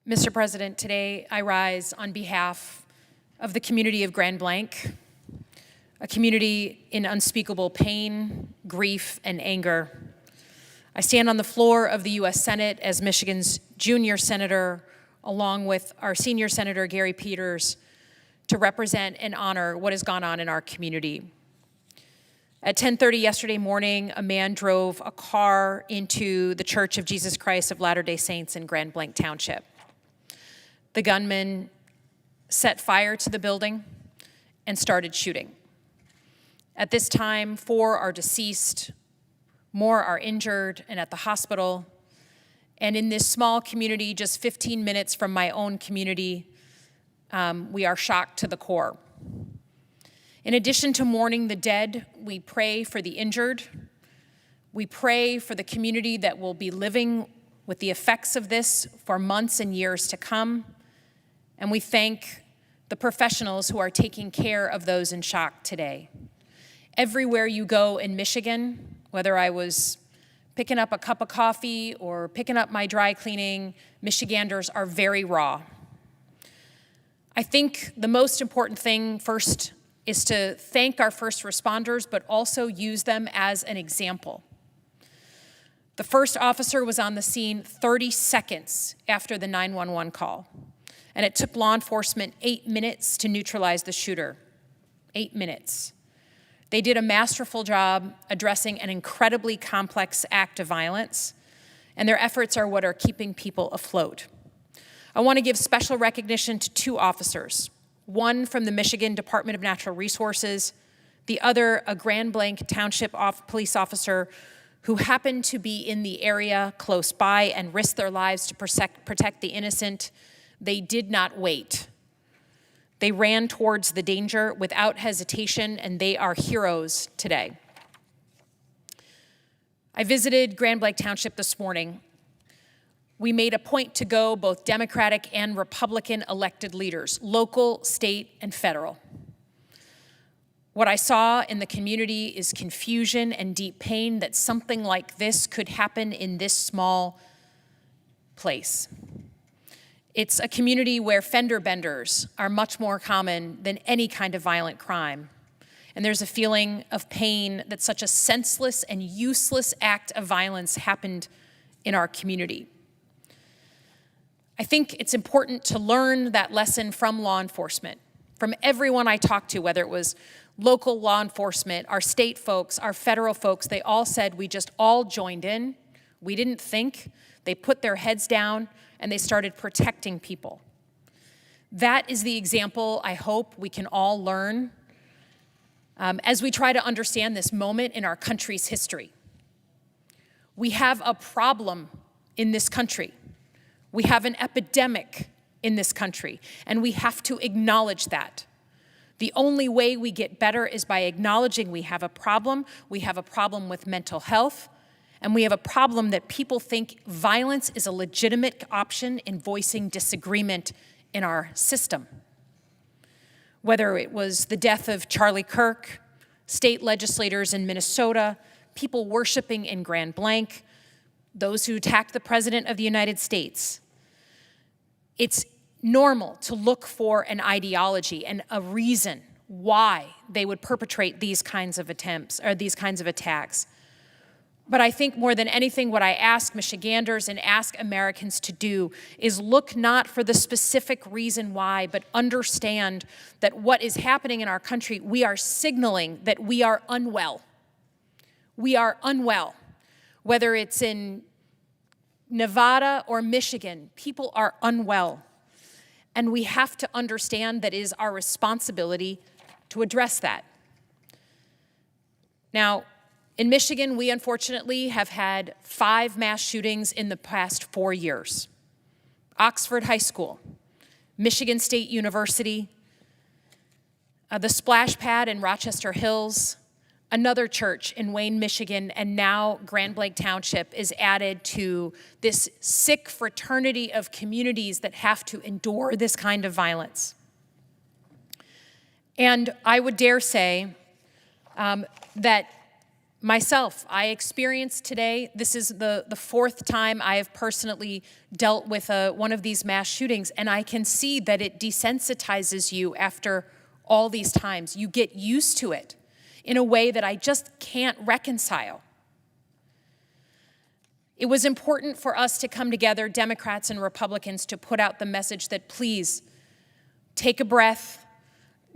Mr. President, today I rise on behalf of the community of Grand Blanc, a community in unspeakable pain, grief, and anger. I stand on the floor of the U.S. Senate as Michigan's junior senator, along with our senior senator, Gary Peters, to represent and honor what has gone on in our community. At 10:30 yesterday morning, a man drove a car into the Church of Jesus Christ of Latter-day Saints in Grand Blanc Township. The gunman set fire to the building and started shooting. At this time, 4 are deceased, more are injured and at the hospital. And in this small community, just 15 minutes from my own community, we are shocked to the core. In addition to mourning the dead, we pray for the injured. We pray for the community that will be living with the effects of this for months and years to come. And we thank the professionals who are taking care of those in shock today. Everywhere you go in Michigan, whether I was picking up a cup of coffee or picking up my dry cleaning, Michiganders are very raw. I think the most important thing first is to thank our first responders, but also use them as an example. The first officer was on the scene 30 seconds after the 911 call, and it took law enforcement 8 minutes to neutralize the shooter. 8 minutes. They did a masterful job addressing an incredibly complex act of violence, and their efforts are what are keeping people afloat. I want to give special recognition to 2 officers, one from the Michigan Department of Natural Resources, the other a Grand Blanc Township police officer who happened to be in the area close by and risked their lives to protect the innocent. They did not wait. They ran towards the danger without hesitation, and they are heroes today. I visited Grand Blanc Township this morning. We made a point to go, both Democratic and Republican elected leaders, local, state, and federal. What I saw in the community is confusion and deep pain that something like this could happen in this small place. It's a community where fender benders are much more common than any kind of violent crime. And there's a feeling of pain that such a senseless and useless act of violence happened in our community. I think it's important to learn that lesson from law enforcement, from everyone I talked to, whether it was local law enforcement, our state folks, our federal folks. They all said we just all joined in. We didn't think. They put their heads down and they started protecting people. That is the example I hope we can all learn as we try to understand this moment in our country's history. We have a problem in this country. We have an epidemic in this country, and we have to acknowledge that. The only way we get better is by acknowledging we have a problem. We have a problem with mental health, and we have a problem that people think violence is a legitimate option in voicing disagreement in our system. Whether it was the death of Charlie Kirk, state legislators in Minnesota, people worshiping in Grand Blanc, those who attacked the President of the United States. It's normal to look for an ideology and a reason why they would perpetrate these kinds of attempts or these kinds of attacks. But I think more than anything, what I ask Michiganders and ask Americans to do is look not for the specific reason why, but understand that what is happening in our country, we are signaling that we are unwell. We are unwell. Whether it's in Nevada or Michigan, people are unwell. And we have to understand that it is our responsibility to address that. Now, in Michigan, we unfortunately have had 5 mass shootings in the past 4 years. Oxford High School, Michigan State University, the Splash Pad in Rochester Hills, another church in Wayne, Michigan, and now Grand Blanc Township is added to this sick fraternity of communities that have to endure this kind of violence. And I would dare say that Myself, I experienced today, this is the fourth time I have personally dealt with one of these mass shootings, and I can see that it desensitizes you after all these times. You get used to it in a way that I just can't reconcile. It was important for us to come together, Democrats and Republicans, to put out the message that please take a breath,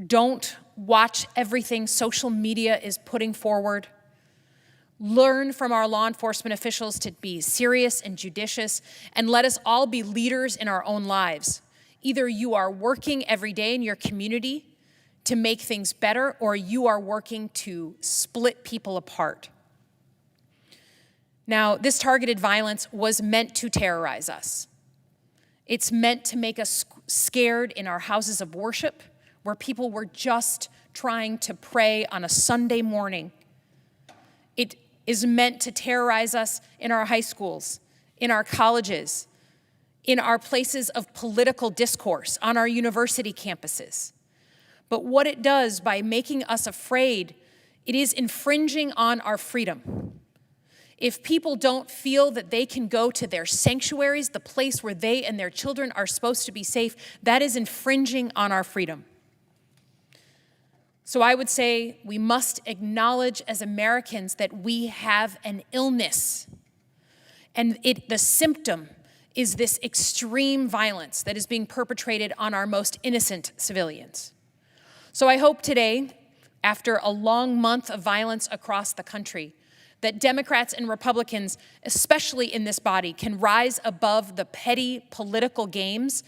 don't watch everything social media is putting forward. Learn from our law enforcement officials to be serious and judicious, and let us all be leaders in our own lives. Either you are working every day in your community to make things better, or you are working to split people apart. Now, this targeted violence was meant to terrorize us. It's meant to make us scared in our houses of worship, where people were just trying to pray on a Sunday morning. It is meant to terrorize us in our high schools, in our colleges, in our places of political discourse, on our university campuses. But what it does by making us afraid, it is infringing on our freedom. If people don't feel that they can go to their sanctuaries, the place where they and their children are supposed to be safe, that is infringing on our freedom. So I would say we must acknowledge as Americans that we have an illness. And the symptom is this extreme violence that is being perpetrated on our most innocent civilians. So I hope today, after a long month of violence across the country, that Democrats and Republicans, especially in this body, can rise above the petty political games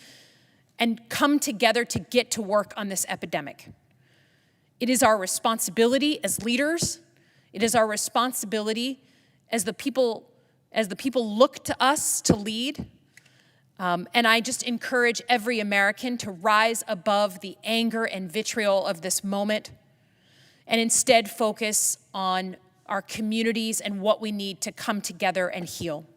and come together to get to work on this epidemic. It is our responsibility as leaders. It is our responsibility as the people look to us to lead. And I just encourage every American to rise above the anger and vitriol of this moment and instead focus on our communities and what we need to come together and heal.